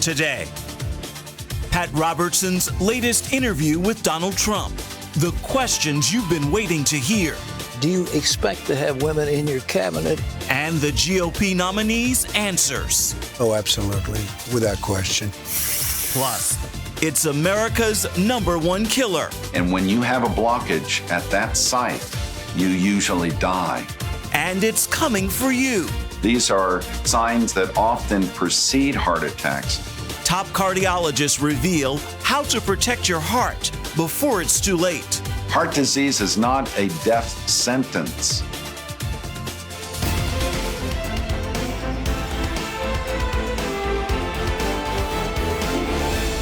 today. Pat Robertson's latest interview with Donald Trump. The questions you've been waiting to hear. Do you expect to have women in your cabinet? And the GOP nominees' answers. Oh, absolutely, without question. Plus, it's America's #1 killer. And when you have a blockage at that site, you usually die. And it's coming for you. These are signs that often precede heart attacks. Top cardiologists reveal how to protect your heart before it's too late. Heart disease is not a death sentence.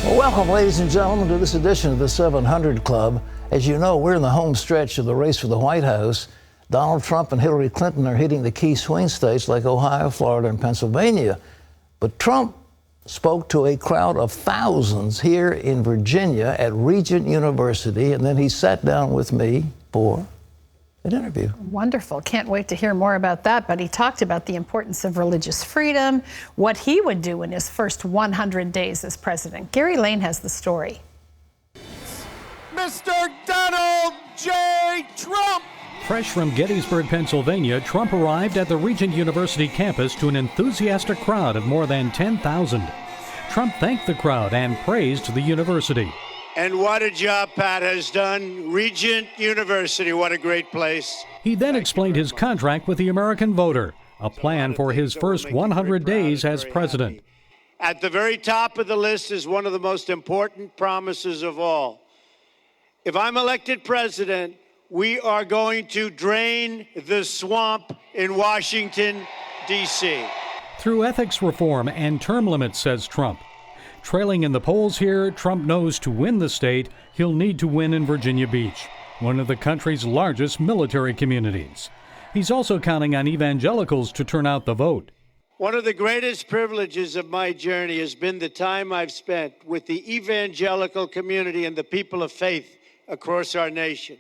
Well, welcome, ladies and gentlemen, to this edition of the 700 Club. As you know, we're in the home stretch of the race for the White House. Donald Trump and Hillary Clinton are hitting the key swing states like Ohio, Florida, and Pennsylvania. But Trump spoke to a crowd of thousands here in Virginia at Regent University, and then he sat down with me for an interview. Wonderful. Can't wait to hear more about that. But he talked about the importance of religious freedom, what he would do in his first 100 days as president. Gary Lane has the story. Mr. Donald J. Trump. Fresh from Gettysburg, Pennsylvania, Trump arrived at the Regent University campus to an enthusiastic crowd of more than 10,000. Trump thanked the crowd and praised the university. And what a job Pat has done. Regent University, what a great place. He then explained his contract with the American voter, a plan for his first 100 days as president. At the very top of the list is one of the most important promises of all. If I'm elected president, we are going to drain the swamp in Washington, D.C. Through ethics reform and term limits, says Trump. Trailing in the polls here, Trump knows to win the state, he'll need to win in Virginia Beach, one of the country's largest military communities. He's also counting on evangelicals to turn out the vote. One of the greatest privileges of my journey has been the time I've spent with the evangelical community and the people of faith across our nation.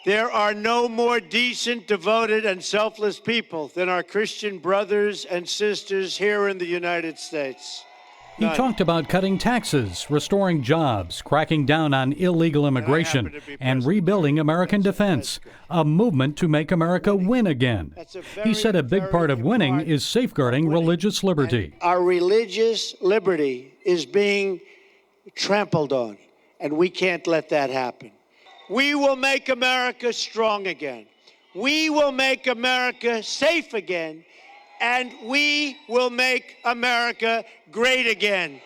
There are no more decent, devoted, and selfless people than our Christian brothers and sisters here in the United States. He talked about cutting taxes, restoring jobs, cracking down on illegal immigration, and rebuilding American defense, a movement to make America win again. He said a big part of winning is safeguarding religious liberty. Our religious liberty is being trampled on, and we can't let that happen. We will make America strong again. We will make America safe again. And we will make America great again.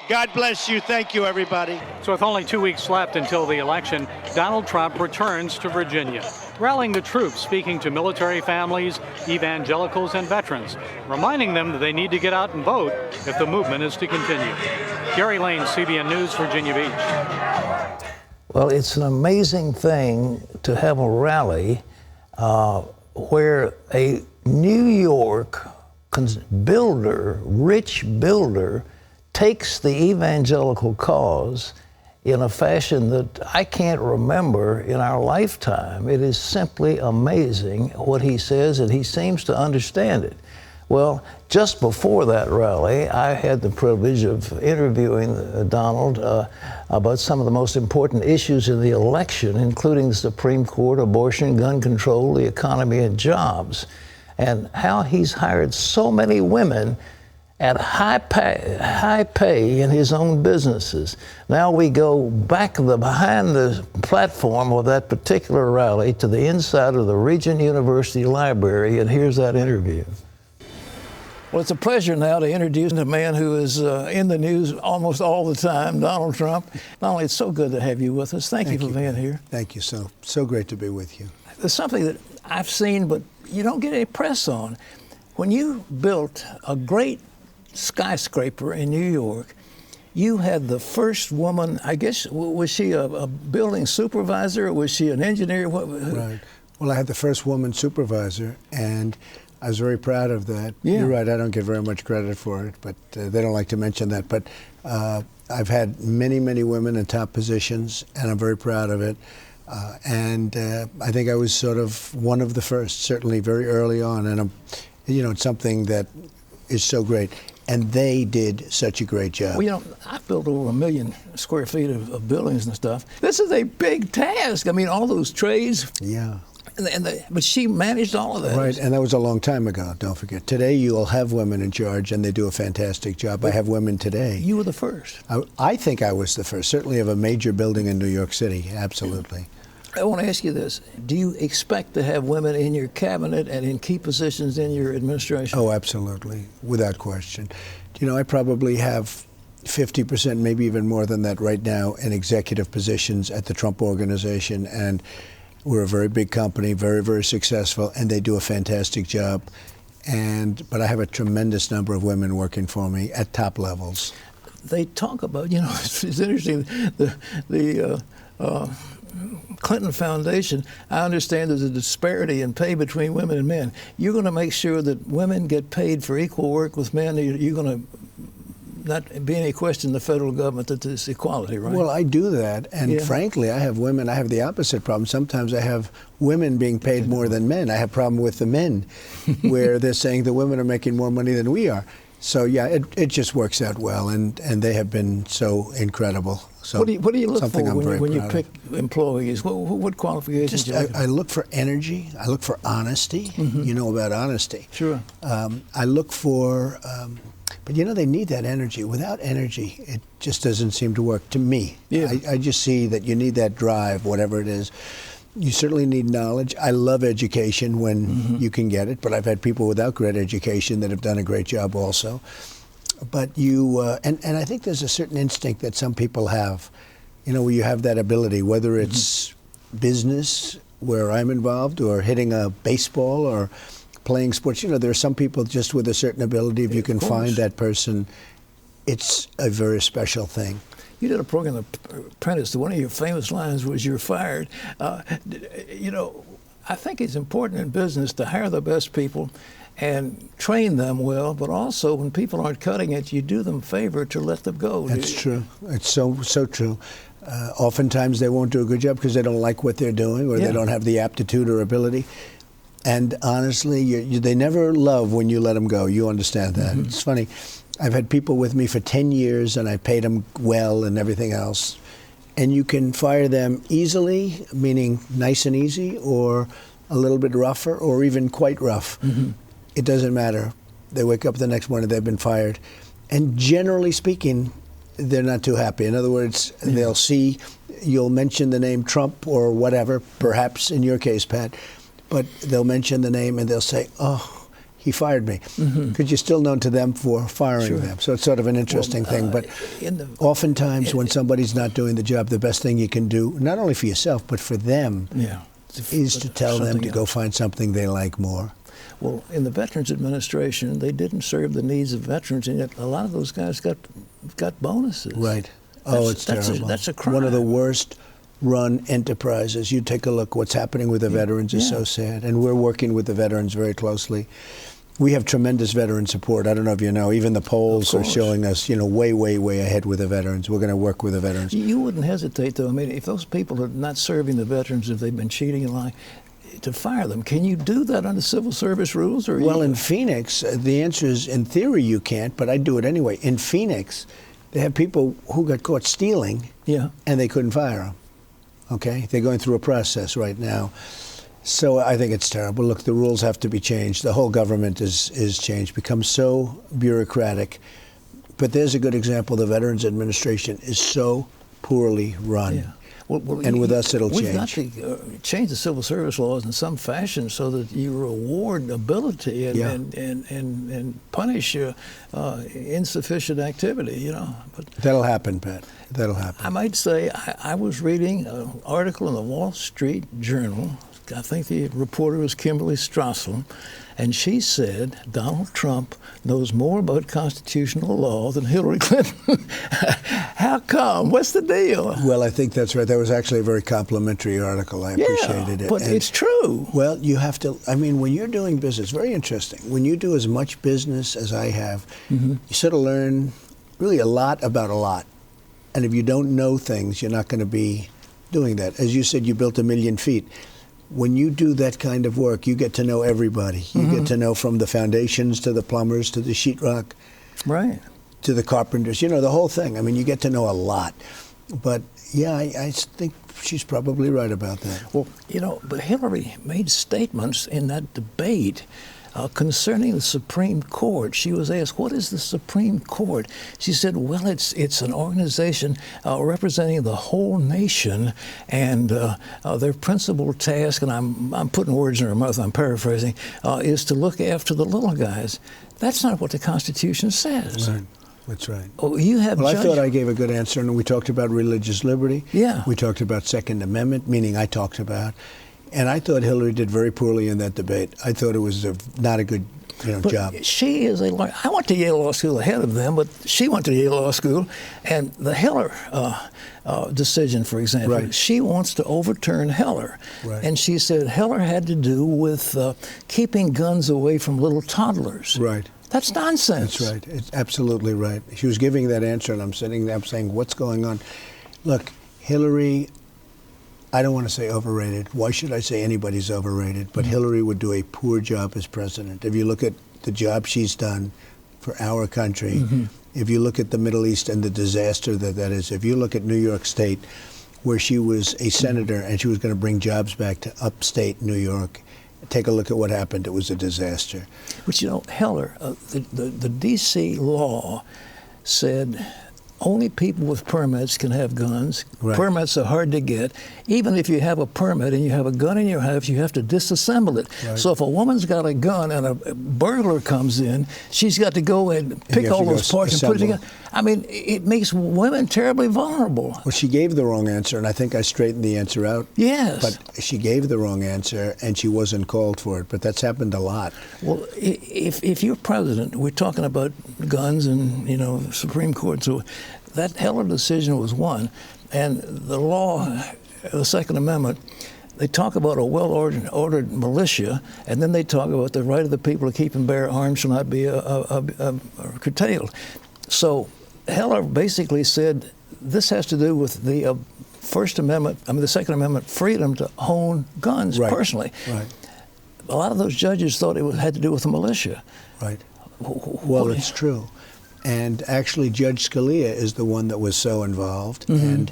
God bless you. Thank you, everybody. So with only 2 weeks left until the election, Donald Trump returns to Virginia, rallying the troops, speaking to military families, evangelicals, and veterans, reminding them that they need to get out and vote if the movement is to continue. Gary Lane, CBN News, Virginia Beach. Well, it's an amazing thing to have a rally where a New York builder, rich builder, takes the evangelical cause in a fashion that I can't remember in our lifetime. It is simply amazing what he says, and he seems to understand it. Well, just before that rally, I had the privilege of interviewing Donald about some of the most important issues in the election, including the Supreme Court, abortion, gun control, the economy, and jobs, and how he's hired so many women at high pay in his own businesses. Now we go back behind the platform of that particular rally to the inside of the Regent University Library, and here's that interview. Well, it's a pleasure now to introduce a man who is in the news almost all the time, Donald Trump. Donald, it's so good to have you with us. Thank you for being here. Thank you. So great to be with you. There's something that I've seen, but you don't get any press on. When you built a great skyscraper in New York, you had the first woman, I guess, was she a building supervisor or was she an engineer? Right. Well, I had the first woman supervisor, and I was very proud of that. Yeah. You're right, I don't get very much credit for it, but they don't like to mention that. But I've had many, many women in top positions, and I'm very proud of it. And I think I was sort of one of the first, certainly very early on. And, it's something that is so great. And they did such a great job. Well, you know, I've built over 1 million square feet of buildings and stuff. This is a big task. I mean, all those trades. Yeah. But she managed all of that. Right, and that was a long time ago, don't forget. Today you'll have women in charge, and they do a fantastic job. I have women today. You were the first. I think I was the first, certainly of a major building in New York City, absolutely. I want to ask you this. Do you expect to have women in your cabinet and in key positions in your administration? Oh, absolutely, without question. You know, I probably have 50%, maybe even more than that right now, in executive positions at the Trump Organization, and we're a very big company, very, very successful, and they do a fantastic job. But I have a tremendous number of women working for me at top levels. They talk about, you know, it's interesting, the Clinton Foundation, I understand there's a disparity in pay between women and men. You're going to make sure that women get paid for equal work with men. You're going to not be any question in the federal government that there's equality, right? Well, I do that, and frankly, I have the opposite problem. Sometimes I have women being paid more than men. I have a problem with the men where they're saying the women are making more money than we are. So yeah, it just works out well, and they have been so incredible. So what do you look for when you pick of. Employees? What qualifications? I look for energy. I look for honesty. Mm-hmm. You know about honesty. Sure. I look for, but you know they need that energy. Without energy, it just doesn't seem to work to me. Yeah. I just see that you need that drive, whatever it is. You certainly need knowledge. I love education when you can get it, but I've had people without great education that have done a great job also. But and I think there's a certain instinct that some people have, you know, where you have that ability, whether it's business where I'm involved or hitting a baseball or playing sports. You know, there are some people just with a certain ability. If you can find that person, it's a very special thing. You did a program, Apprentice. One of your famous lines was, "You're fired." You know, I think it's important in business to hire the best people and train them well, but also when people aren't cutting it, you do them a favor to let them go. That's true. It's so true. Oftentimes they won't do a good job because they don't like what they're doing or they don't have the aptitude or ability. And honestly, they never love when you let them go. You understand that. Mm-hmm. It's funny. I've had people with me for 10 years and I paid them well and everything else. And you can fire them easily, meaning nice and easy, or a little bit rougher, or even quite rough. Mm-hmm. It doesn't matter. They wake up the next morning, they've been fired. And generally speaking, they're not too happy. In other words, they'll see, you'll mention the name Trump or whatever, perhaps in your case, Pat, but they'll mention the name and they'll say, oh, he fired me, because you're still known to them for firing them. So it's sort of an interesting thing. But oftentimes when somebody's not doing the job, the best thing you can do, not only for yourself, but for them, is to tell them to go find something they like more. Well, in the Veterans Administration, they didn't serve the needs of veterans, and yet a lot of those guys got bonuses. Right. It's terrible. That's a crime. One of the worst run enterprises. You take a look. What's happening with the veterans is so sad. And we're working with the veterans very closely. We have tremendous veteran support. I don't know if you know, even the polls are showing us, you know, way, way, way ahead with the veterans. We're going to work with the veterans. You wouldn't hesitate, though. I mean, if those people are not serving the veterans, if they've been cheating and lying, to fire them. Can you do that under civil service rules? Or well, in Phoenix, the answer is, in theory, you can't, but I do it anyway. In Phoenix, they have people who got caught stealing, and they couldn't fire them. Okay? They're going through a process right now. So I think it's terrible. Look, the rules have to be changed. The whole government is changed, becomes so bureaucratic. But there's a good example. The Veterans Administration is so poorly run. Yeah. Well, and with us, it'll change. We've got to change the civil service laws in some fashion so that you reward ability and punish insufficient activity, you know. But that'll happen, Pat. That'll happen. I might say I was reading an article in the Wall Street Journal. I think the reporter was Kimberly Strassel, and she said Donald Trump knows more about constitutional law than Hillary Clinton. How come? What's the deal? Well, I think that's right. That was actually a very complimentary article. I appreciated it. But it's true. Well, you have to, I mean, when you're doing business, very interesting. When you do as much business as I have, you sort of learn really a lot about a lot. And if you don't know things, you're not going to be doing that. As you said, you built 1 million feet. When you do that kind of work, you get to know everybody. You get to know from the foundations to the plumbers to the sheetrock. Right. to the carpenters, the whole thing. I mean, you get to know a lot. But yeah, I think she's probably right about that. Well, but Hillary made statements in that debate concerning the Supreme Court. She was asked, what is the Supreme Court? She said, well, it's an organization representing the whole nation, and their principal task, and I'm putting words in her mouth, I'm paraphrasing, is to look after the little guys. That's not what the Constitution says. Right. That's right. Oh, you have I thought I gave a good answer, and we talked about religious liberty. Yeah. We talked about Second Amendment, meaning I talked about. And I thought Hillary did very poorly in that debate. I thought it was not a good job. She is a lawyer. I went to Yale Law School ahead of them, but she went to Yale Law School. And the Heller decision, for example, Right. she wants to overturn Heller. Right. And she said Heller had to do with keeping guns away from little toddlers. Right. That's nonsense. That's right. It's absolutely right. She was giving that answer, and I'm sitting there saying, what's going on? Look, Hillary, I don't want to say overrated. Why should I say anybody's overrated? But Hillary would do a poor job as president. If you look at the job she's done for our country, if you look at the Middle East and the disaster that is, if you look at New York State, where she was a senator and she was going to bring jobs back to upstate New York, take a look at what happened. It was a disaster. But Heller, the D.C. law said only people with permits can have guns. Right. Permits are hard to get. Even if you have a permit and you have a gun in your house, you have to disassemble it. Right. So if a woman's got a gun and a burglar comes in, she's got to go and pick all those parts and put it together. I mean, it makes women terribly vulnerable. Well, she gave the wrong answer, and I think I straightened the answer out. Yes. But she gave the wrong answer, and she wasn't called for it. But that's happened a lot. Well, if you're president, we're talking about guns and, Supreme Court. So that Heller decision was one. And the law, the Second Amendment, they talk about a well-ordered militia, and then they talk about the right of the people to keep and bear arms shall not be curtailed. So Heller basically said this has to do with the the Second Amendment freedom to own guns personally. Right. A lot of those judges thought it had to do with the militia. Right. Well, it's true. And actually, Judge Scalia is the one that was so involved. And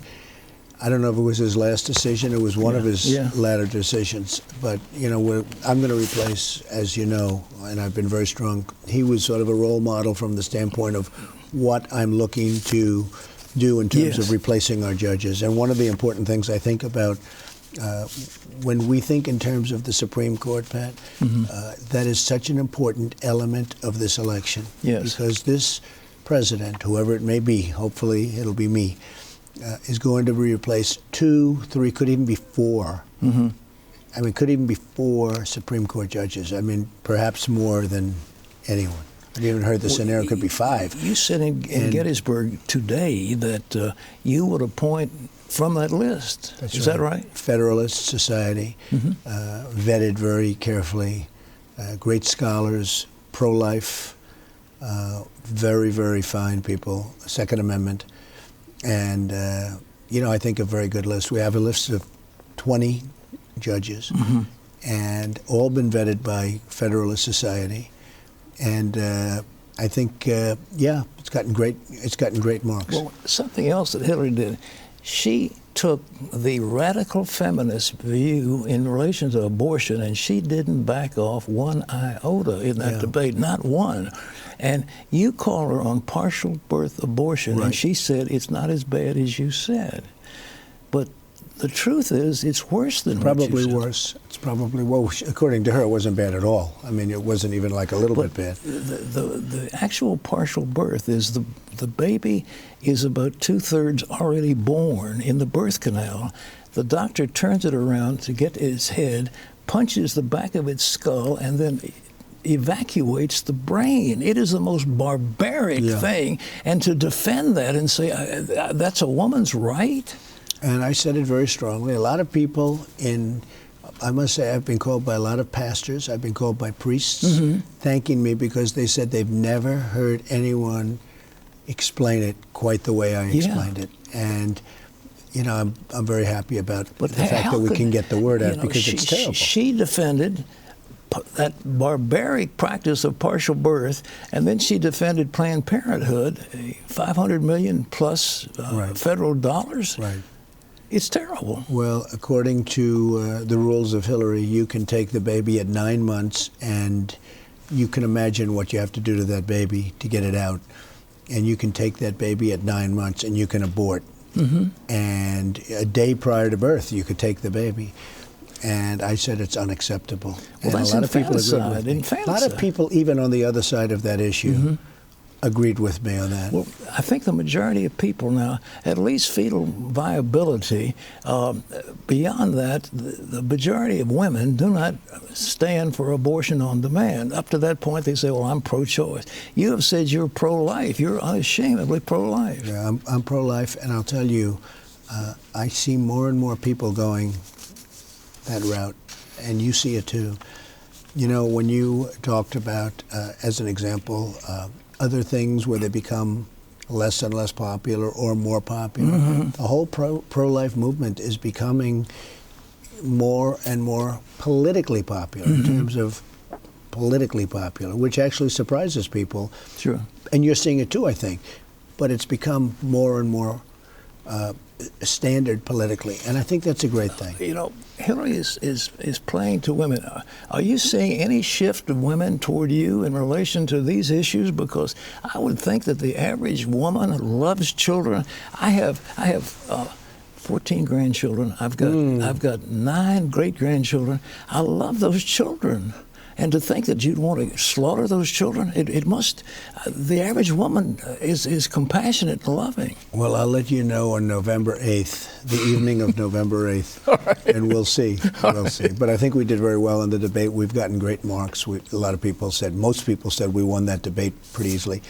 I don't know if it was his last decision. It was one of his latter decisions. But, I'm going to replace, as you know, and I've been very strong, he was sort of a role model from the standpoint of what I'm looking to do in terms of replacing our judges. And one of the important things I think about when we think in terms of the Supreme Court, Pat, that is such an important element of this election. Yes. Because this president, whoever it may be, hopefully it'll be me, is going to replace 2, 3, could even be 4. I mean, could even be 4 Supreme Court judges. I mean, perhaps more than anyone. I've even heard the scenario could be 5. You said in Gettysburg today that you would appoint from that list. Is that right? Federalist Society, vetted very carefully, great scholars, pro-life, very, very fine people, Second Amendment, and, I think a very good list. We have a list of 20 judges, and all been vetted by Federalist Society, and I think, it's gotten great marks. Well, something else that Hillary did, she took the radical feminist view in relation to abortion, and she didn't back off one iota in that debate, not one. And you called her on partial birth abortion, and she said it's not as bad as you said. But the truth is, it's worse than what you said. Probably worse. It's probably, well, according to her, it wasn't bad at all. I mean, it wasn't even like a little bit bad. The actual partial birth is the baby is about 2/3 already born in the birth canal. The doctor turns it around to get its head, punches the back of its skull, and then evacuates the brain. It is the most barbaric thing. And to defend that and say that's a woman's right? And I said it very strongly. A lot of people I must say, I've been called by a lot of pastors, I've been called by priests, thanking me because they said they've never heard anyone explain it quite the way I explained it. And, I'm very happy about the fact that we can get the word out because it's terrible. She defended that barbaric practice of partial birth, and then she defended Planned Parenthood, $500 million plus federal dollars. Right. It's terrible. Well, according to the rules of Hillary, you can take the baby at 9 months, and you can imagine what you have to do to that baby to get it out. And you can take that baby at 9 months, and you can abort. And a day prior to birth, you could take the baby. And I said it's unacceptable. Well, and that's a lot of people agreed with me. infanticide. A lot of people, even on the other side of that issue, agreed with me on that. Well, I think the majority of people now, at least fetal viability, beyond that, the majority of women do not stand for abortion on demand. Up to that point, they say, well, I'm pro-choice. You have said you're pro-life. You're unashamedly pro-life. Yeah, I'm pro-life, and I'll tell you, I see more and more people going that route, and you see it too. You know, when you talked about, as an example, other things where they become less and less popular or more popular. The whole pro-life movement is becoming more and more politically popular in terms of politically popular, which actually surprises people. Sure. And you're seeing it too, I think. But it's become more and more standard politically, and I think that's a great thing. You know, Hillary is playing to women. Are you seeing any shift of women toward you in relation to these issues? Because I would think that the average woman loves children. I have 14 grandchildren. I've got 9 great-grandchildren. I love those children. And to think that you'd want to slaughter those children, it must, the average woman is compassionate and loving. Well, I'll let you know on November 8th, the evening of November 8th, and we'll see. We'll see. But I think we did very well in the debate. We've gotten great marks. A lot of people said, most people said we won that debate pretty easily.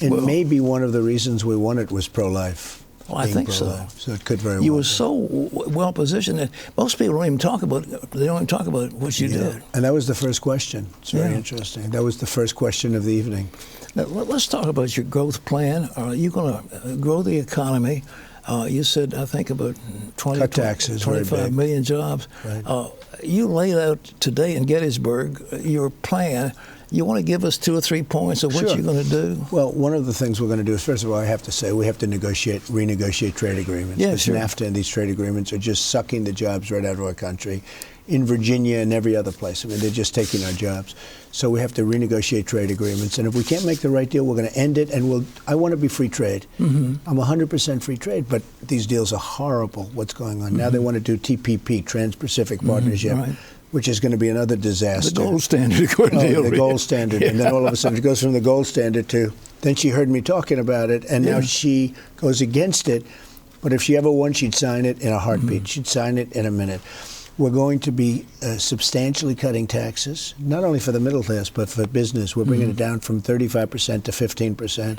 And maybe one of the reasons we won it was pro-life. Well, I think so. So it could very well. You were so well positioned that most people don't even talk about. They don't even talk about what you did. And that was the first question. It's very interesting. That was the first question of the evening. Now, let's talk about your growth plan. Are you going to grow the economy? You said, I think, about 25 million jobs. Right. You laid out today in Gettysburg your plan. You want to give us 2 or 3 points of what you're going to do? Well, one of the things we're going to do is, first of all, I have to say we have to renegotiate trade agreements. Yeah, because sure. NAFTA and these trade agreements are just sucking the jobs right out of our country. In Virginia and every other place. I mean, they're just taking our jobs. So we have to renegotiate trade agreements. And if we can't make the right deal, we're going to end it. And I want to be free trade. I'm 100% free trade, but these deals are horrible, what's going on. Now they want to do TPP, Trans-Pacific Partnership. Right. Which is going to be another disaster. The gold standard, according to Hillary. The gold standard. And then all of a sudden it goes from the gold standard to, then she heard me talking about it, and now she goes against it. But if she ever won, she'd sign it in a heartbeat. She'd sign it in a minute. We're going to be substantially cutting taxes, not only for the middle class, but for business. We're bringing it down from 35% to 15%.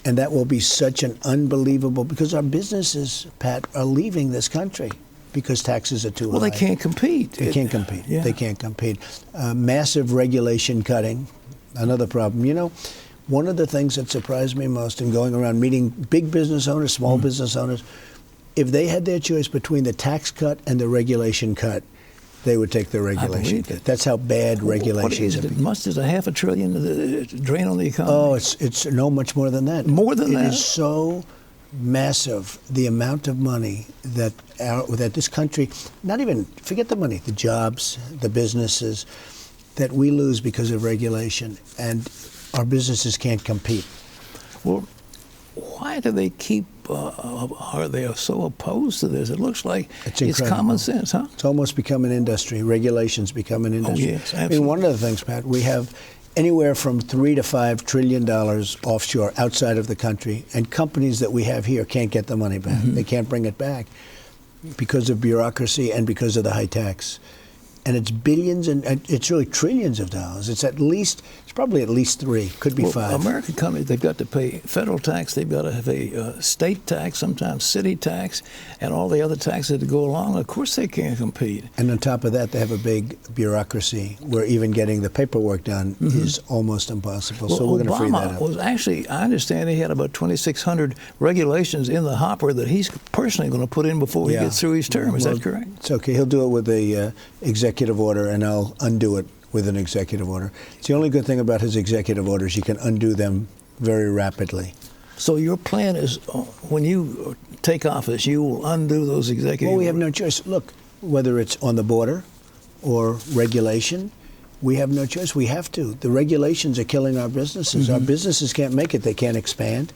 And that will be such an unbelievable, because our businesses, Pat, are leaving this country. Because taxes are too high. Well, they can't compete. They can't compete. Yeah. They can't compete. Massive regulation cutting, another problem. You know, one of the things that surprised me most in going around meeting big business owners, small business owners, if they had their choice between the tax cut and the regulation cut, they would take the regulation cut. That's how bad regulations are. Is it $500 billion drain on the economy? Oh, it's no much more than that. More than that? It is so massive, the amount of money that this country, not even, forget the money, the jobs, the businesses, that we lose because of regulation, and our businesses can't compete. Well, why do they keep, are they so opposed to this? It looks like it's common sense, huh? It's almost become an industry. Regulations become an industry. Oh, yes, absolutely. I mean, one of the things, Pat, we have anywhere from $3 to $5 trillion offshore outside of the country, and companies that we have here can't get the money back. They can't bring it back because of bureaucracy and because of the high tax. And it's billions and it's really trillions of dollars. It's probably at least 3, could be 5. American companies, they've got to pay federal tax, they've got to have a state tax, sometimes city tax, and all the other taxes that go along. Of course they can't compete. And on top of that, they have a big bureaucracy where even getting the paperwork done is almost impossible. Well, so we're going to free that Obama up. was actually, I understand he had about 2,600 regulations in the hopper that he's personally going to put in before he gets through his term. Is that correct? It's okay. He'll do it with the executive order, and I'll undo it with an executive order. It's the only good thing about his executive orders. You can undo them very rapidly. So your plan is, when you take office, you will undo those executive orders? Well, we have no choice. Look, whether it's on the border or regulation, we have no choice. We have to. The regulations are killing our businesses. Our businesses can't make it. They can't expand.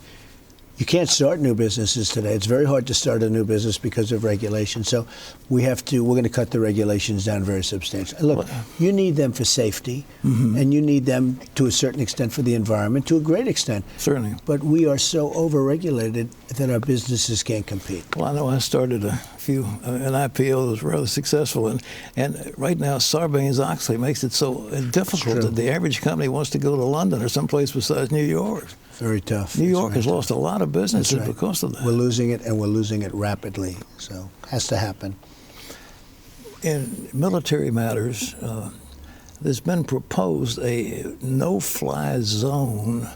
You can't start new businesses today. It's very hard to start a new business because of regulation. So we're going to cut the regulations down very substantially. Look, you need them for safety, and you need them to a certain extent for the environment, to a great extent. Certainly. But we are so overregulated that our businesses can't compete. Well, I know I started an IPO that was rather successful, and right now Sarbanes-Oxley makes it so difficult that the average company wants to go to London or someplace besides New York. Very tough. New York has lost a lot of businesses because of that. We're losing it, and we're losing it rapidly. So it has to happen. In military matters, there's been proposed a no-fly zone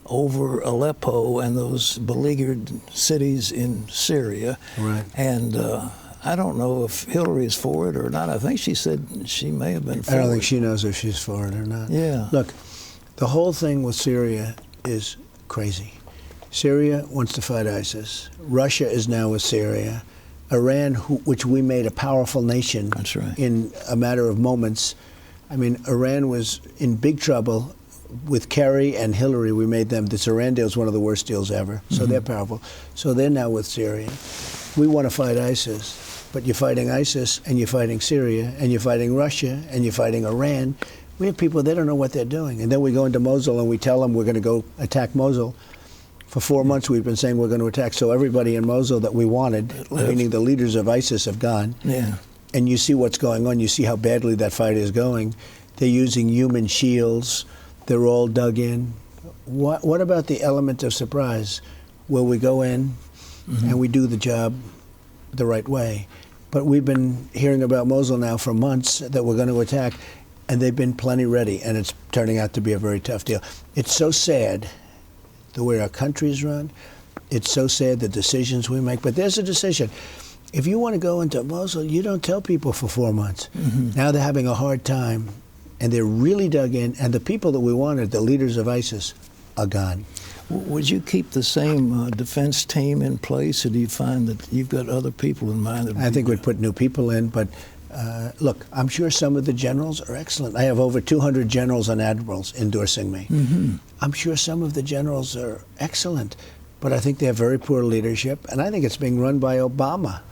over Aleppo and those beleaguered cities in Syria. Right. And I don't know if Hillary is for it or not. I think she said she may have been for it. I don't think she knows if she's for it or not. Yeah. Look, the whole thing with Syria is crazy. Syria wants to fight ISIS. Russia is now with Syria. Iran, which we made a powerful nation in a matter of moments. I mean, Iran was in big trouble with Kerry and Hillary. We made them. This Iran deal is one of the worst deals ever. So they're powerful. So they're now with Syria. We want to fight ISIS, but you're fighting ISIS, and you're fighting Syria, and you're fighting Russia, and you're fighting Iran. We have people, they don't know what they're doing. And then we go into Mosul and we tell them we're going to go attack Mosul. For 4 months we've been saying we're going to attack. So everybody in Mosul that we wanted, meaning the leaders of ISIS, have gone. Yeah. And you see what's going on. You see how badly that fight is going. They're using human shields. They're all dug in. What about the element of surprise where we go in and we do the job the right way? But we've been hearing about Mosul now for months that we're going to attack. And they've been plenty ready, and it's turning out to be a very tough deal. It's so sad the way our country's run. It's so sad the decisions we make. But there's a decision. If you want to go into Mosul, you don't tell people for 4 months. Now they're having a hard time, and they're really dug in. And the people that we wanted, the leaders of ISIS, are gone. Would you keep the same defense team in place, or do you find that you've got other people in mind? I think we'd put new people in, but look, I'm sure some of the generals are excellent. I have over 200 generals and admirals endorsing me. I'm sure some of the generals are excellent, but I think they have very poor leadership, and I think it's being run by Obama.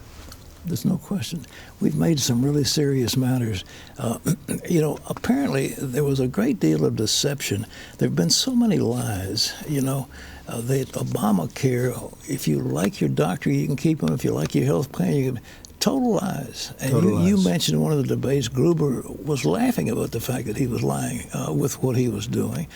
There's no question. We've made some really serious matters. Apparently there was a great deal of deception. There have been so many lies. That Obamacare, if you like your doctor, you can keep him. If you like your health plan, you can. Total lies. And you mentioned in one of the debates, Gruber was laughing about the fact that he was lying with what he was doing.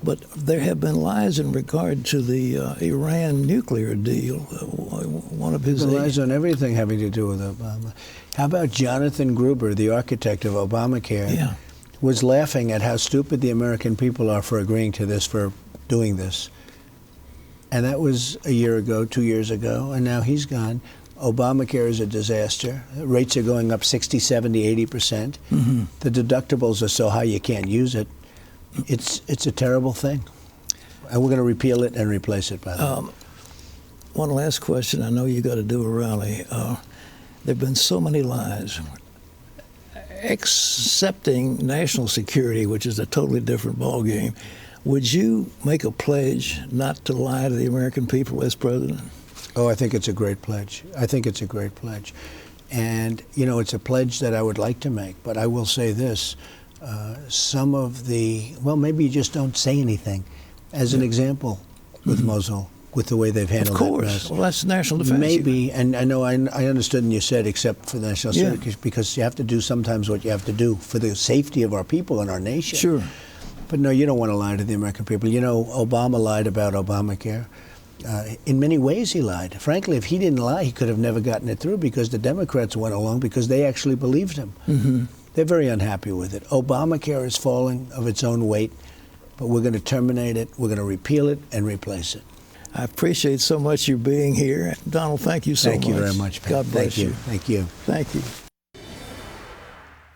But there have been lies in regard to the Iran nuclear deal. One of his lies on everything having to do with Obama. How about Jonathan Gruber, the architect of Obamacare, was laughing at how stupid the American people are for agreeing to this, for doing this. And that was a year ago, 2 years ago, and now he's gone. Obamacare is a disaster. Rates are going up 60, 70, 80%. The deductibles are so high you can't use it. It's a terrible thing. And we're going to repeal it and replace it, by the way. One last question. I know you got to do a rally. There have been so many lies. Accepting national security, which is a totally different ballgame, would you make a pledge not to lie to the American people as president? Oh, I think it's a great pledge. And, it's a pledge that I would like to make. But I will say this. Maybe you just don't say anything. As an example, with Mosul, with the way they've handled it. Of course. Well, that's national defense. Maybe, and I know I understood and you said except for the national security, because you have to do sometimes what you have to do for the safety of our people and our nation. Sure. But no, you don't want to lie to the American people. Obama lied about Obamacare. In many ways he lied. Frankly, if he didn't lie, he could have never gotten it through because the Democrats went along because they actually believed him. They're very unhappy with it. Obamacare is falling of its own weight, but we're going to terminate it. We're going to repeal it and replace it. I appreciate so much you being here. Donald, thank you so much. Thank you very much, Pat. God bless you. Thank you. Thank you.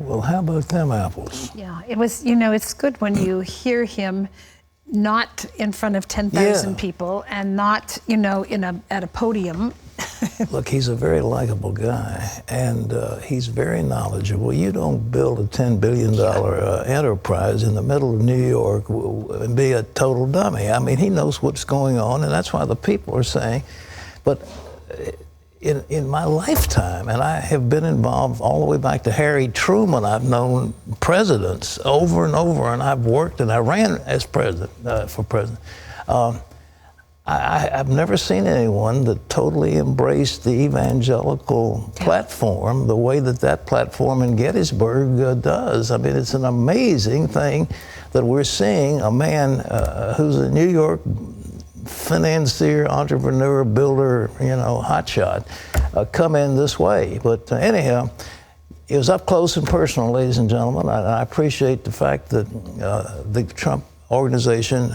Well, how about them apples? Yeah, it was, it's good when you hear him not in front of 10,000 people and not, at a podium. Look, he's a very likable guy, and he's very knowledgeable. You don't build a $10 billion enterprise in the middle of New York and be a total dummy. I mean, he knows what's going on, and that's why the people are saying. But in my lifetime, and I have been involved all the way back to Harry Truman, I've known presidents over and over, and I've worked and I ran as president, for president. I've never seen anyone that totally embraced the evangelical platform the way that platform in Gettysburg does. I mean, it's an amazing thing that we're seeing a man who's a New York financier, entrepreneur, builder, hotshot, come in this way. But anyhow, it was up close and personal, ladies and gentlemen. I appreciate the fact that the Trump organization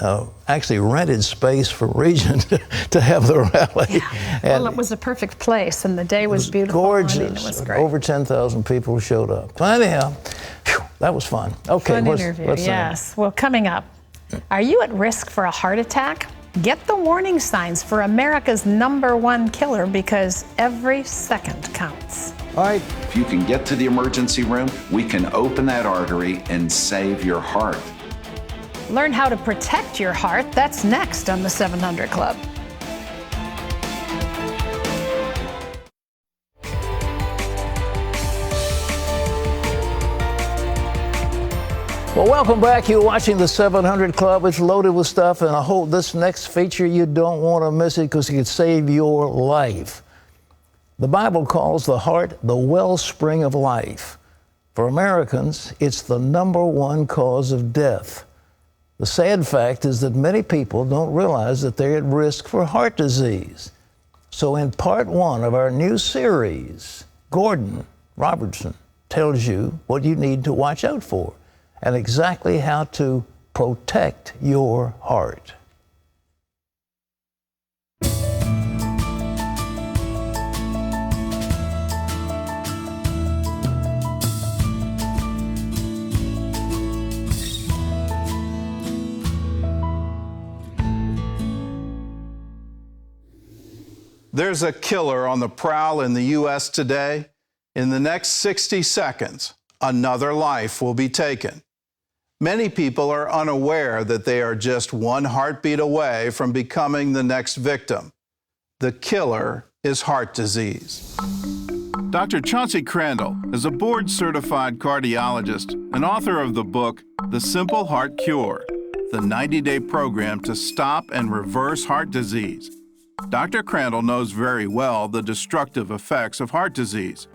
actually rented space for Regent to have the rally. Yeah. Well, it was a perfect place, and the day was beautiful. Gorgeous. I mean, it was great. Over 10,000 people showed up. But anyhow, that was fun. Okay, fun interview. Yes. Well, coming up, are you at risk for a heart attack? Get the warning signs for America's #1 killer, because every second counts. All right. If you can get to the emergency room, we can open that artery and save your heart. Learn how to protect your heart. That's next on the 700 Club. Well, welcome back. You're watching the 700 Club. It's loaded with stuff, and I hope this next feature, you don't want to miss it, because it could save your life. The Bible calls the heart the wellspring of life. For Americans, it's the #1 cause of death. The sad fact is that many people don't realize that they're at risk for heart disease. So in part 1 of our new series, Gordon Robertson tells you what you need to watch out for and exactly how to protect your heart. There's a killer on the prowl in the U.S. today. In the next 60 seconds, another life will be taken. Many people are unaware that they are just one heartbeat away from becoming the next victim. The killer is heart disease. Dr. Chauncey Crandall is a board-certified cardiologist and author of the book, The Simple Heart Cure, the 90-day program to stop and reverse heart disease. Dr. Crandall knows very well the destructive effects of heart disease.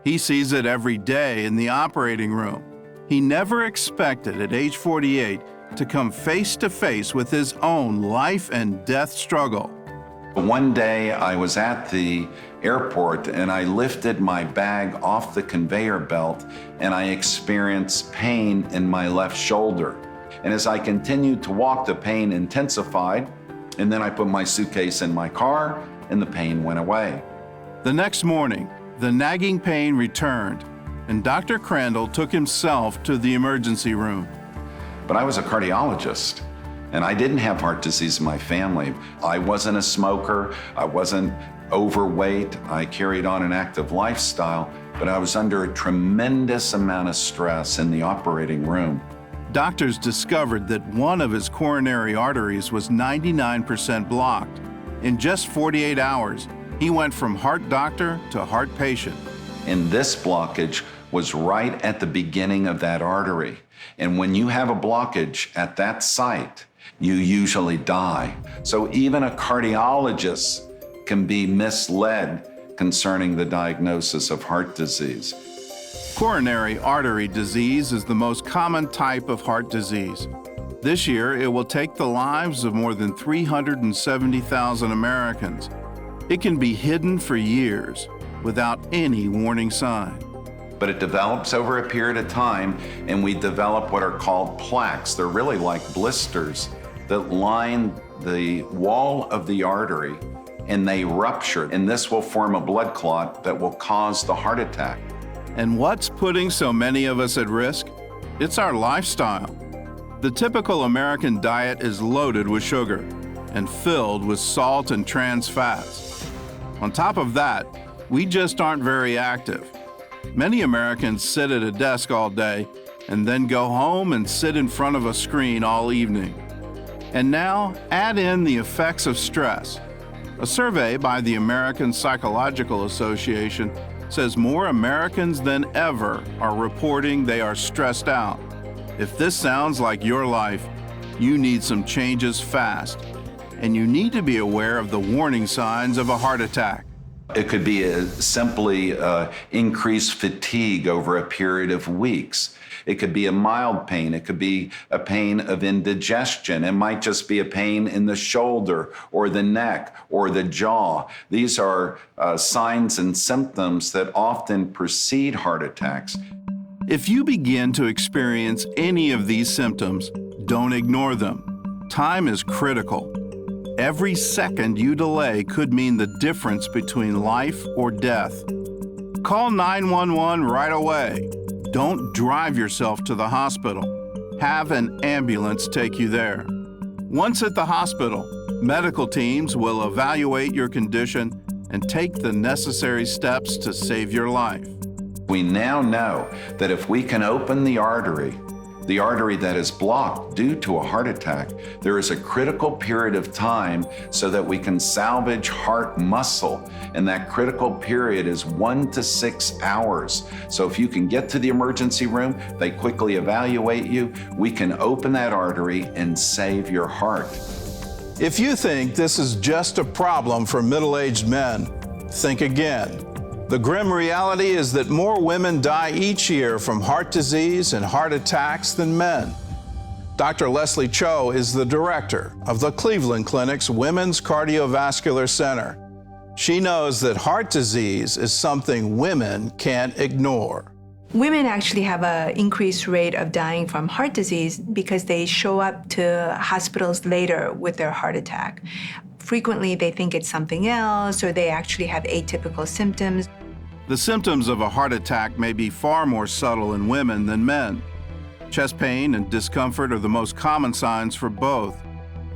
He sees it every day in the operating room. He never expected at age 48 to come face to face with his own life and death struggle. One day I was at the airport and I lifted my bag off the conveyor belt and I experienced pain in my left shoulder. And as I continued to walk, the pain intensified. And then I put my suitcase in my car and the pain went away. The next morning, the nagging pain returned, and Dr. Crandall took himself to the emergency room. But I was a cardiologist, and I didn't have heart disease in my family. I wasn't a smoker, I wasn't overweight, I carried on an active lifestyle, but I was under a tremendous amount of stress in the operating room. Doctors discovered that one of his coronary arteries was 99% blocked. In just 48 hours, he went from heart doctor to heart patient. And this blockage was right at the beginning of that artery. And when you have a blockage at that site, you usually die. So even a cardiologist can be misled concerning the diagnosis of heart disease. Coronary artery disease is the most common type of heart disease. This year, it will take the lives of more than 370,000 Americans. It can be hidden for years without any warning sign. But it develops over a period of time, and we develop what are called plaques. They're really like blisters that line the wall of the artery, and they rupture. And this will form a blood clot that will cause the heart attack. And what's putting so many of us at risk? It's our lifestyle. The typical American diet is loaded with sugar and filled with salt and trans fats. On top of that, we just aren't very active. Many Americans sit at a desk all day and then go home and sit in front of a screen all evening. And now, add in the effects of stress. A survey by the American Psychological Association says more Americans than ever are reporting they are stressed out. If this sounds like your life, you need some changes fast. And you need to be aware of the warning signs of a heart attack. It could be simply increased fatigue over a period of weeks. It could be a mild pain. It could be a pain of indigestion. It might just be a pain in the shoulder or the neck or the jaw. These are signs and symptoms that often precede heart attacks. If you begin to experience any of these symptoms, don't ignore them. Time is critical. Every second you delay could mean the difference between life or death. Call 911 right away. Don't drive yourself to the hospital. Have an ambulance take you there. Once at the hospital, medical teams will evaluate your condition and take the necessary steps to save your life. We now know that if we can open the artery that is blocked due to a heart attack, there is a critical period of time so that we can salvage heart muscle. And that critical period is 1 to 6 hours. So if you can get to the emergency room, they quickly evaluate you, we can open that artery and save your heart. If you think this is just a problem for middle-aged men, think again. The grim reality is that more women die each year from heart disease and heart attacks than men. Dr. Leslie Cho is the director of the Cleveland Clinic's Women's Cardiovascular Center. She knows that heart disease is something women can't ignore. Women actually have an increased rate of dying from heart disease because they show up to hospitals later with their heart attack. Frequently, they think it's something else, or they actually have atypical symptoms. The symptoms of a heart attack may be far more subtle in women than men. Chest pain and discomfort are the most common signs for both.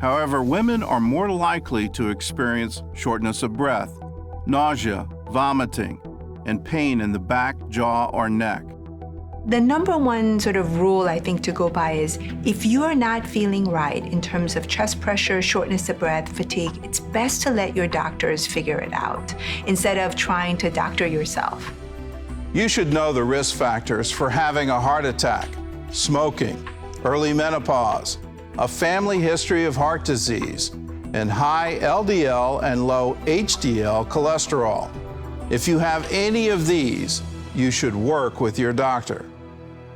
However, women are more likely to experience shortness of breath, nausea, vomiting, and pain in the back, jaw, or neck. The number one sort of rule I think to go by is if you are not feeling right in terms of chest pressure, shortness of breath, fatigue, it's best to let your doctors figure it out instead of trying to doctor yourself. You should know the risk factors for having a heart attack: smoking, early menopause, a family history of heart disease, and high LDL and low HDL cholesterol. If you have any of these, you should work with your doctor.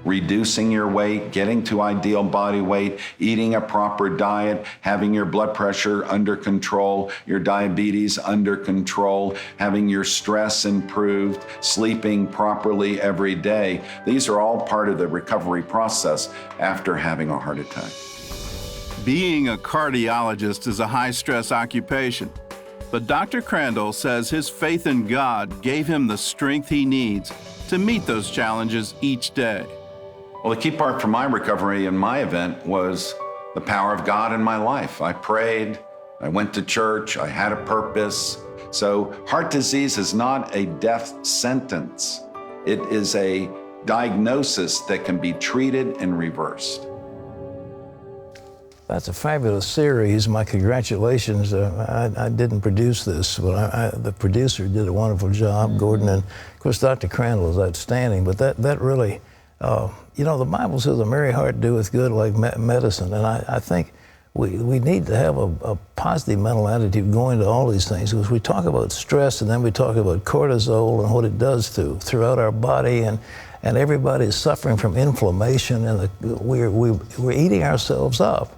Reducing your weight, getting to ideal body weight, eating a proper diet, having your blood pressure under control, your diabetes under control, having your stress improved, sleeping properly every day. These are all part of the recovery process after having a heart attack. Being a cardiologist is a high-stress occupation, but Dr. Crandall says his faith in God gave him the strength he needs to meet those challenges each day. Well, the key part for my recovery and my event was the power of God in my life. I prayed, I went to church, I had a purpose. So heart disease is not a death sentence. It is a diagnosis that can be treated and reversed. That's a fabulous series. My congratulations. I didn't produce this, but the producer did a wonderful job, Gordon. And of course, Dr. Crandall is outstanding. But that really, you know, the Bible says a merry heart doeth good like medicine. And I think we need to have a positive mental attitude going to all these things, because we talk about stress and then we talk about cortisol and what it does throughout our body. And everybody is suffering from inflammation, and we're eating ourselves up.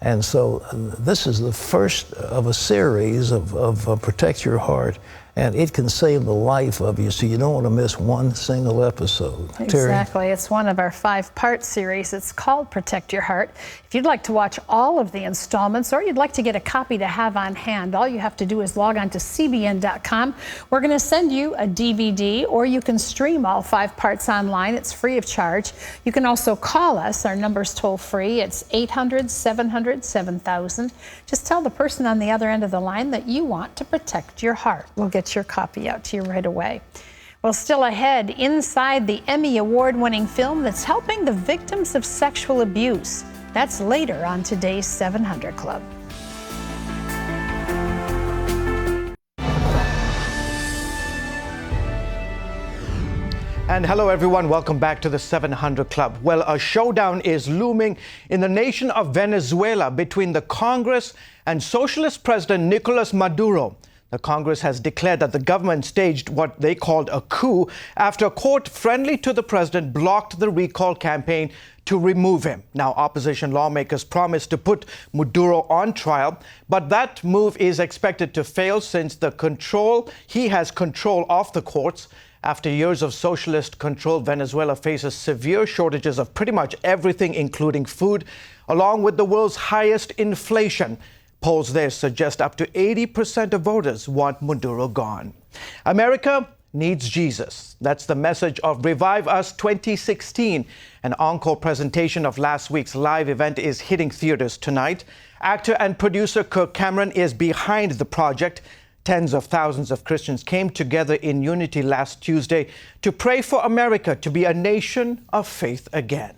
And so this is the first of a series of Protect Your Heart. and it can save the life of you, so you don't want to miss one single episode. Exactly. Terry? It's one of our 5-part series. It's called Protect Your Heart. If you'd like to watch all of the installments, or you'd like to get a copy to have on hand, all you have to do is log on to cbn.com. We're going to send you a DVD, or you can stream all 5 parts online. It's free of charge. You can also call us. Our number's toll free. It's 800-700-7000. Just tell the person on the other end of the line that you want to protect your heart. We'll get your copy out to you right away. Well, still ahead, inside the Emmy Award-winning film that's helping the victims of sexual abuse. That's later on today's 700 Club. And hello, everyone. Welcome back to the 700 Club. Well, a showdown is looming in the nation of Venezuela between the Congress and Socialist President Nicolas Maduro. The Congress has declared that the government staged what they called a coup after a court friendly to the president blocked the recall campaign to remove him. Now, opposition lawmakers promised to put Maduro on trial, but that move is expected to fail since he has control of the courts. After years of socialist control, Venezuela faces severe shortages of pretty much everything, including food, along with the world's highest inflation. Polls there suggest up to 80% of voters want Maduro gone. America needs Jesus. That's the message of Revive Us 2016. An encore presentation of last week's live event is hitting theaters tonight. Actor and producer Kirk Cameron is behind the project. Tens of thousands of Christians came together in unity last Tuesday to pray for America to be a nation of faith again.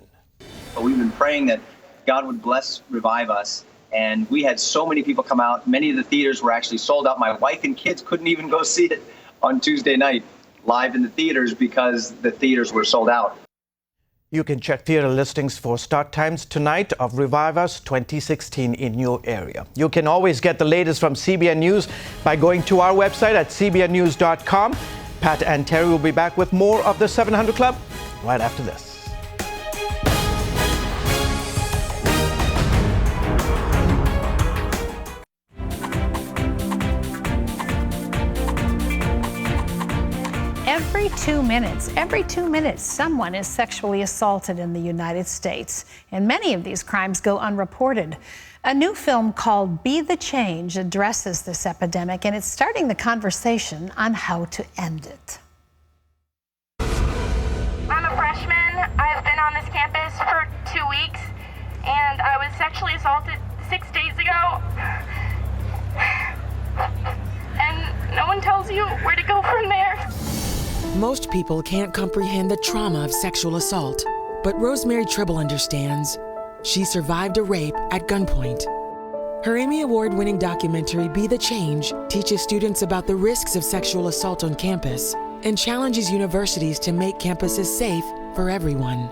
We've been praying that God would bless Revive Us, and we had so many people come out. Many of the theaters were actually sold out. My wife and kids couldn't even go see it on Tuesday night live in the theaters because the theaters were sold out. You can check theater listings for start times tonight of Revive Us 2016 in your area. You can always get the latest from CBN News by going to our website at cbnnews.com. Pat and Terry will be back with more of the 700 Club right after this. Every two minutes, someone is sexually assaulted in the United States, and many of these crimes go unreported. A new film called Be the Change addresses this epidemic, and it's starting the conversation on how to end it. I'm a freshman. I've been on this campus for 2 weeks, and I was sexually assaulted 6 days ago. And no one tells you where to go from there. Most people can't comprehend the trauma of sexual assault, but Rosemary Tribble understands. She survived a rape at gunpoint. Her Emmy Award-winning documentary, Be the Change, teaches students about the risks of sexual assault on campus and challenges universities to make campuses safe for everyone.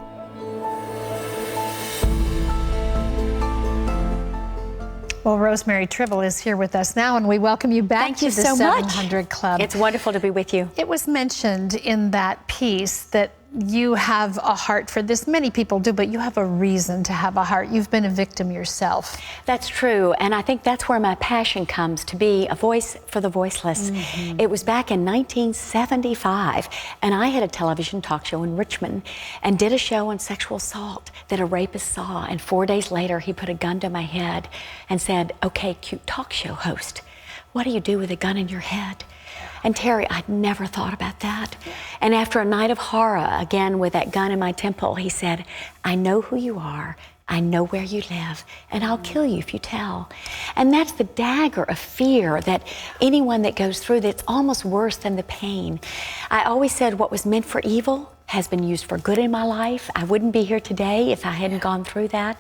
Well, Rosemary Tribble is here with us now, and we welcome you back to the 700 Club. It's wonderful to be with you. It was mentioned in that piece that you have a heart for this. Many people do, but you have a reason to have a heart. You've been a victim yourself. That's true, and I think that's where my passion comes, to be a voice for the voiceless. Mm-hmm. It was back in 1975, and I had a television talk show in Richmond and did a show on sexual assault that a rapist saw, and 4 days later he put a gun to my head and said, "Okay, cute talk show host, what do you do with a gun in your head?" And Terry, I'd never thought about that. And after a night of horror, again with that gun in my temple, he said, "I know who you are, I know where you live, and I'll kill you if you tell." And that's the dagger of fear that anyone that goes through that's almost worse than the pain. I always said what was meant for evil has been used for good in my life. I wouldn't be here today if I hadn't gone through that.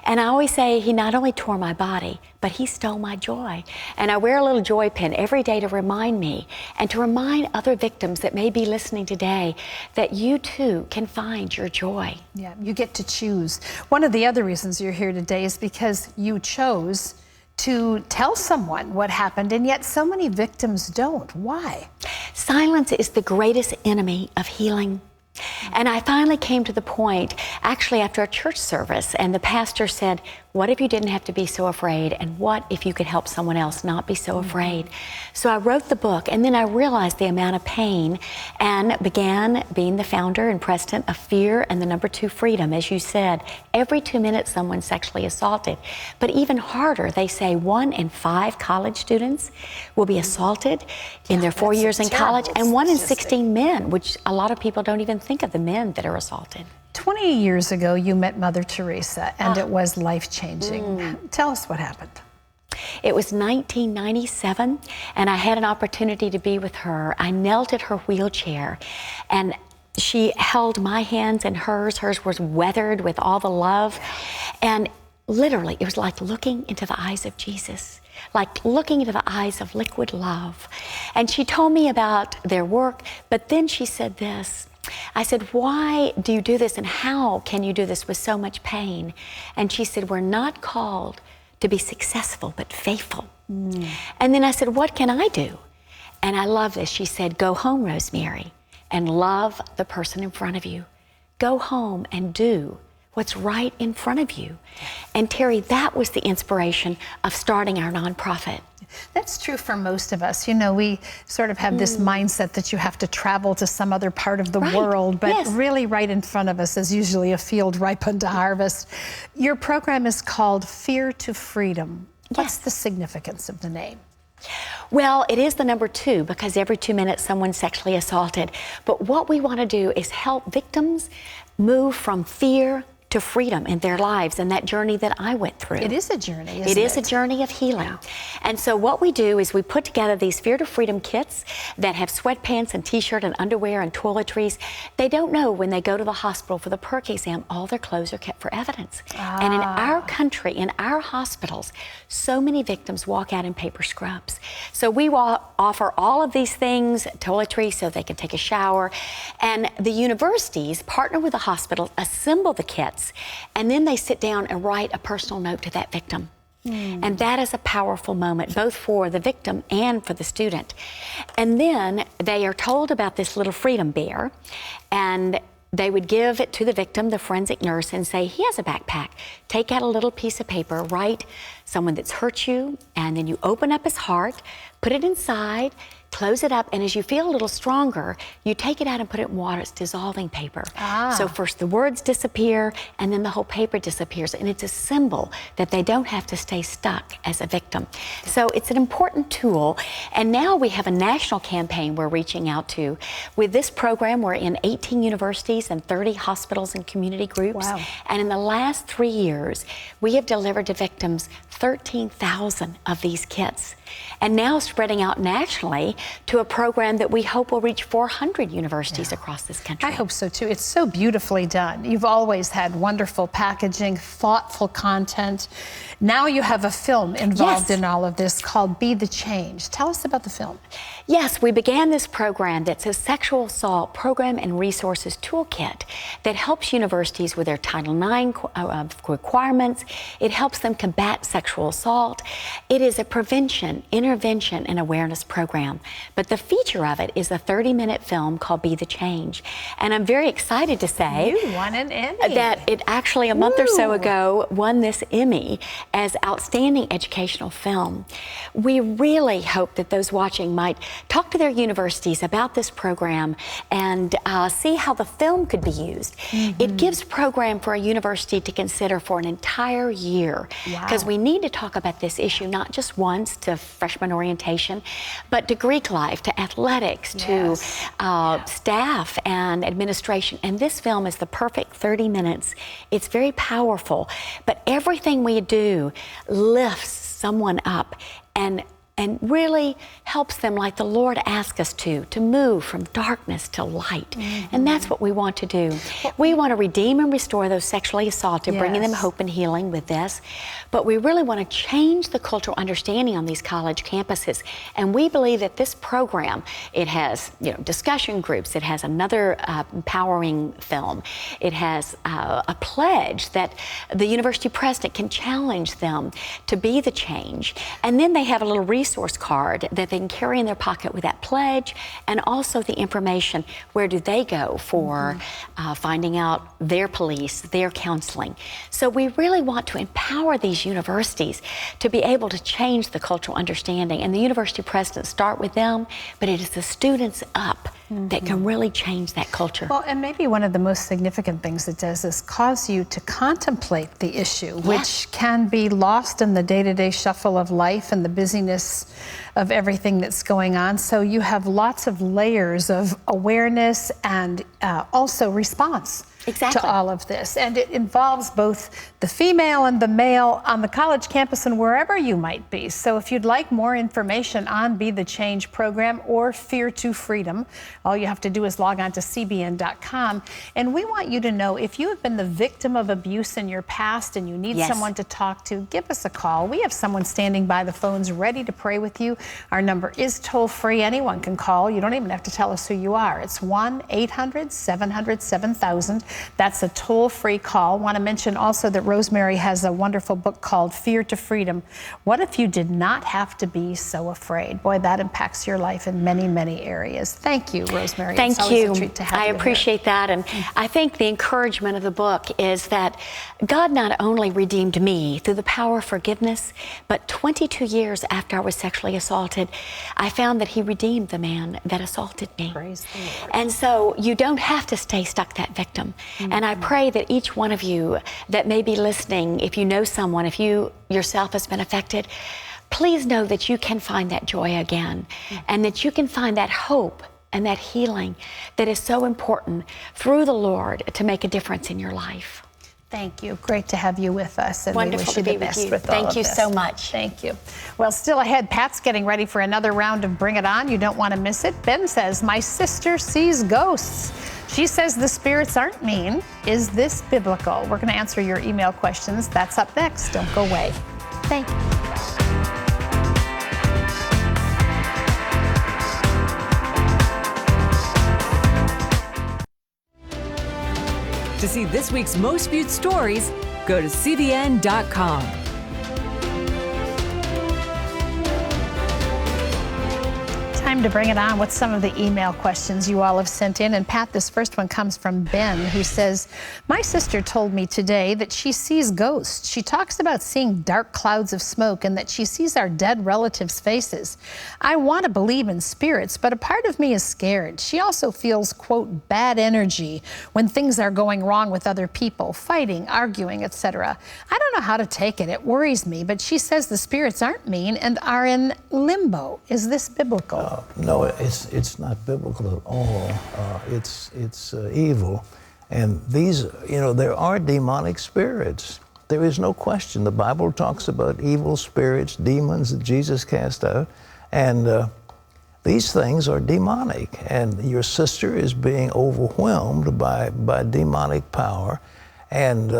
And I always say he not only tore my body, but he stole my joy. And I wear a little joy pin every day to remind me and to remind other victims that may be listening today that you too can find your joy. Yeah, you get to choose. One of the other reasons you're here today is because you chose to tell someone what happened, and yet so many victims don't. Why? Silence is the greatest enemy of healing. And I finally came to the point, actually after a church service, and the pastor said, what if you didn't have to be so afraid? And what if you could help someone else not be so afraid? So I wrote the book, and then I realized the amount of pain and began being the founder and president of Fear and the number 2 Freedom. As you said, every 2 minutes someone's sexually assaulted. But even harder, they say 1 in 5 college students will be assaulted in their 4 years in college, and 1 in 16 men, which a lot of people don't even think of the men that are assaulted. 20 years ago, you met Mother Teresa, and it was life-changing. Tell us what happened. It was 1997, and I had an opportunity to be with her. I knelt at her wheelchair, and she held my hands in hers. Hers was weathered with all the love. And literally, it was like looking into the eyes of Jesus, like looking into the eyes of liquid love. And she told me about their work, but then she said this. I said, why do you do this, and how can you do this with so much pain? And she said, we're not called to be successful, but faithful. And then I said, what can I do? And I love this. She said, go home, Rosemary, and love the person in front of you. Go home and do what's right in front of you. And Terry, that was the inspiration of starting our nonprofit. That's true for most of us. You know, we sort of have this mindset that you have to travel to some other part of the world, but really right in front of us is usually a field ripe unto harvest. Your program is called Fear to Freedom. What's the significance of the name? Well, it is the number 2 because every 2 minutes someone's sexually assaulted. But what we want to do is help victims move from fear to freedom in their lives, and that journey that I went through. It is a journey, isn't it? It is a journey of healing. And so what we do is we put together these Fear to Freedom kits that have sweatpants and t-shirt and underwear and toiletries. They don't know when they go to the hospital for the perk exam, all their clothes are kept for evidence. And in our country, in our hospitals, so many victims walk out in paper scrubs. So we offer all of these things, toiletries so they can take a shower, and the universities partner with the hospitals, assemble the kits, and then they sit down and write a personal note to that victim. And that is a powerful moment, both for the victim and for the student. And then they are told about this little freedom bear, and they would give it to the victim, the forensic nurse, and say, he has a backpack. Take out a little piece of paper, write someone that's hurt you, and then you open up his heart, put it inside, close it up, and as you feel a little stronger, you take it out and put it in water. It's dissolving paper. So first the words disappear, and then the whole paper disappears, and it's a symbol that they don't have to stay stuck as a victim. So it's an important tool, and now we have a national campaign we're reaching out to. With this program, we're in 18 universities and 30 hospitals and community groups. And in the last 3 years, we have delivered to victims 13,000 of these kits. And now spreading out nationally to a program that we hope will reach 400 universities across this country. I hope so too. It's so beautifully done. You've always had wonderful packaging, thoughtful content. Now you have a film involved in all of this called Be the Change. Tell us about the film. Yes, we began this program that's a sexual assault program and resources toolkit that helps universities with their Title IX requirements. It helps them combat sexual assault. It is a prevention, intervention, and awareness program. But the feature of it is a 30-minute film called Be the Change. And I'm very excited to say you won an Emmy. That it actually a month or so ago won this Emmy as Outstanding Educational Film. We really hope that those watching might talk to their universities about this program and see how the film could be used. It gives program for a university to consider for an entire year, because we need to talk about this issue not just once to freshman orientation, but to Greek life, to athletics, to staff and administration. And this film is the perfect 30 minutes. It's very powerful, but everything we do lifts someone up and really helps them, like the Lord asked us to move from darkness to light. And that's what we want to do. We want to redeem and restore those sexually assaulted, bringing them hope and healing with this. But we really want to change the cultural understanding on these college campuses. And we believe that this program, it has discussion groups, it has another empowering film, it has a pledge that the university president can challenge them to be the change. And then they have a little resource resource card that they can carry in their pocket with that pledge, and also the information, where do they go for finding out their police, their counseling. So we really want to empower these universities to be able to change the cultural understanding, and the university presidents start with them, but it is the students up that can really change that culture. Well, and maybe one of the most significant things it does is cause you to contemplate the issue, which can be lost in the day-to-day shuffle of life and the busyness of everything that's going on. So you have lots of layers of awareness and also response to all of this. And it involves both the female and the male on the college campus and wherever you might be. So if you'd like more information on Be the Change program or Fear to Freedom, all you have to do is log on to cbn.com. And we want you to know, if you have been the victim of abuse in your past and you need someone to talk to, give us a call. We have someone standing by the phones ready to pray with you. Our number is toll-free. Anyone can call. You don't even have to tell us who you are. It's 1-800-700-7000. That's a toll-free call. Want to mention also that Rosemary has a wonderful book called Fear to Freedom. What if you did not have to be so afraid? Boy, that impacts your life in many, many areas. Thank you, Rosemary. Thank it's always you. A treat to have I you appreciate that. And I think the encouragement of the book is that God not only redeemed me through the power of forgiveness, but 22 years after I was sexually assaulted, I found that He redeemed the man that assaulted me. Praise the Lord. And so you don't have to stay stuck that victim. And I pray that each one of you that may be listening, if you know someone, if you yourself has been affected, please know that you can find that joy again, and that you can find that hope and that healing that is so important through the Lord to make a difference in your life. Thank you. Great to have you with us. And Wonderful we wish to you be the with best you. with all Thank of you this. so much. Thank you. Well, still ahead, Pat's getting ready for another round of Bring It On. You don't want to miss it. Ben says, my sister sees ghosts. She says the spirits aren't mean. Is this biblical? We're going to answer your email questions. That's up next. Don't go away. Thank you. To see this week's most viewed stories, go to cbn.com. Time to bring it on with some of the email questions you all have sent in. And Pat, this first one comes from Ben, who says, my sister told me today that she sees ghosts. She talks about seeing dark clouds of smoke and that she sees our dead relatives' faces. I want to believe in spirits, but a part of me is scared. She also feels, quote, bad energy when things are going wrong with other people, fighting, arguing, etc. I don't know how to take it. It worries me, but she says the spirits aren't mean and are in limbo. Is this biblical? No, it's not biblical at all. It's evil, and these, there are demonic spirits. There is no question. The Bible talks about evil spirits, demons that Jesus cast out, and these things are demonic. And your sister is being overwhelmed by demonic power, and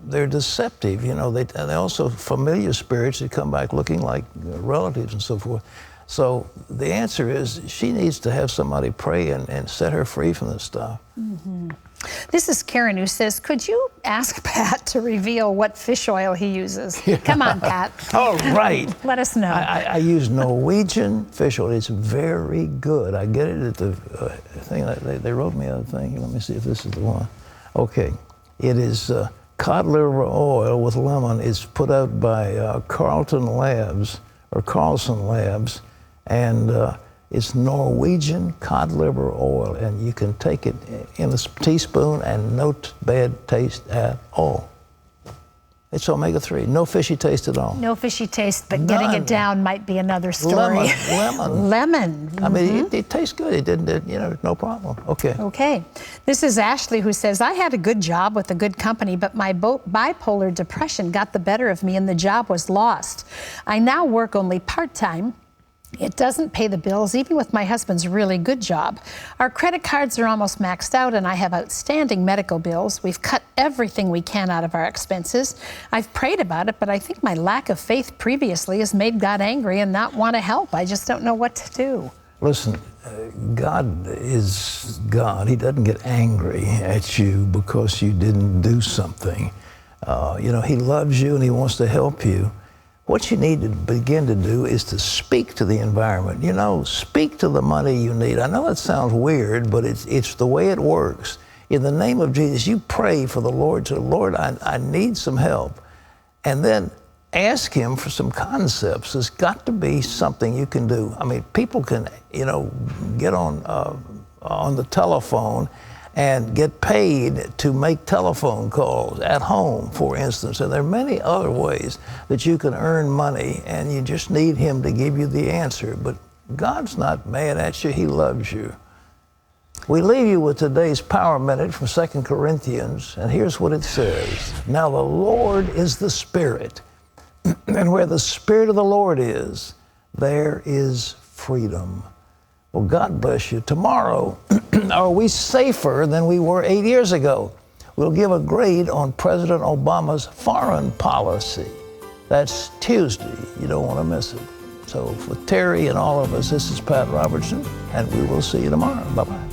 they're deceptive. They also familiar spirits that come back looking like relatives and so forth. So the answer is she needs to have somebody pray and set her free from this stuff. Mm-hmm. This is Karen, who says, could you ask Pat to reveal what fish oil he uses? Come on, Pat. All right. Let us know. I use Norwegian fish oil. It's very good. I get it at the thing. They wrote me a thing. Let me see if this is the one. Okay. It is cod liver oil with lemon. It's put out by Carlson Labs, and it's Norwegian cod liver oil, and you can take it in a teaspoon and no bad taste at all. It's omega-3, no fishy taste at all. No fishy taste, but getting it down might be another story. Lemon. Lemon. I mean, it tastes good. It didn't, no problem. Okay. Okay. This is Ashley, who says, I had a good job with a good company, but my bipolar depression got the better of me and the job was lost. I now work only part-time. It doesn't pay the bills, even with my husband's really good job. Our credit cards are almost maxed out, and I have outstanding medical bills. We've cut everything we can out of our expenses. I've prayed about it, but I think my lack of faith previously has made God angry and not want to help. I just don't know what to do. Listen, God is God. He doesn't get angry at you because you didn't do something. He loves you and he wants to help you. What you need to begin to do is to speak to the environment. You know, speak to the money you need. I know it sounds weird, but it's the way it works. In the name of Jesus, you pray for the Lord. Say, Lord, I need some help. And then ask him for some concepts. There's got to be something you can do. I mean, people can, you know, get on the telephone and get paid to make telephone calls at home, for instance. And there are many other ways that you can earn money, and you just need him to give you the answer. But God's not mad at you. He loves you. We leave you with today's Power Minute from 2 Corinthians, and here's what it says. Now the Lord is the Spirit, and where the Spirit of the Lord is, there is freedom. Well, God bless you. Tomorrow, are we safer than we were 8 years ago? We'll give a grade on President Obama's foreign policy. That's Tuesday. You don't want to miss it. So for Terry and all of us, this is Pat Robertson, and we will see you tomorrow. Bye-bye.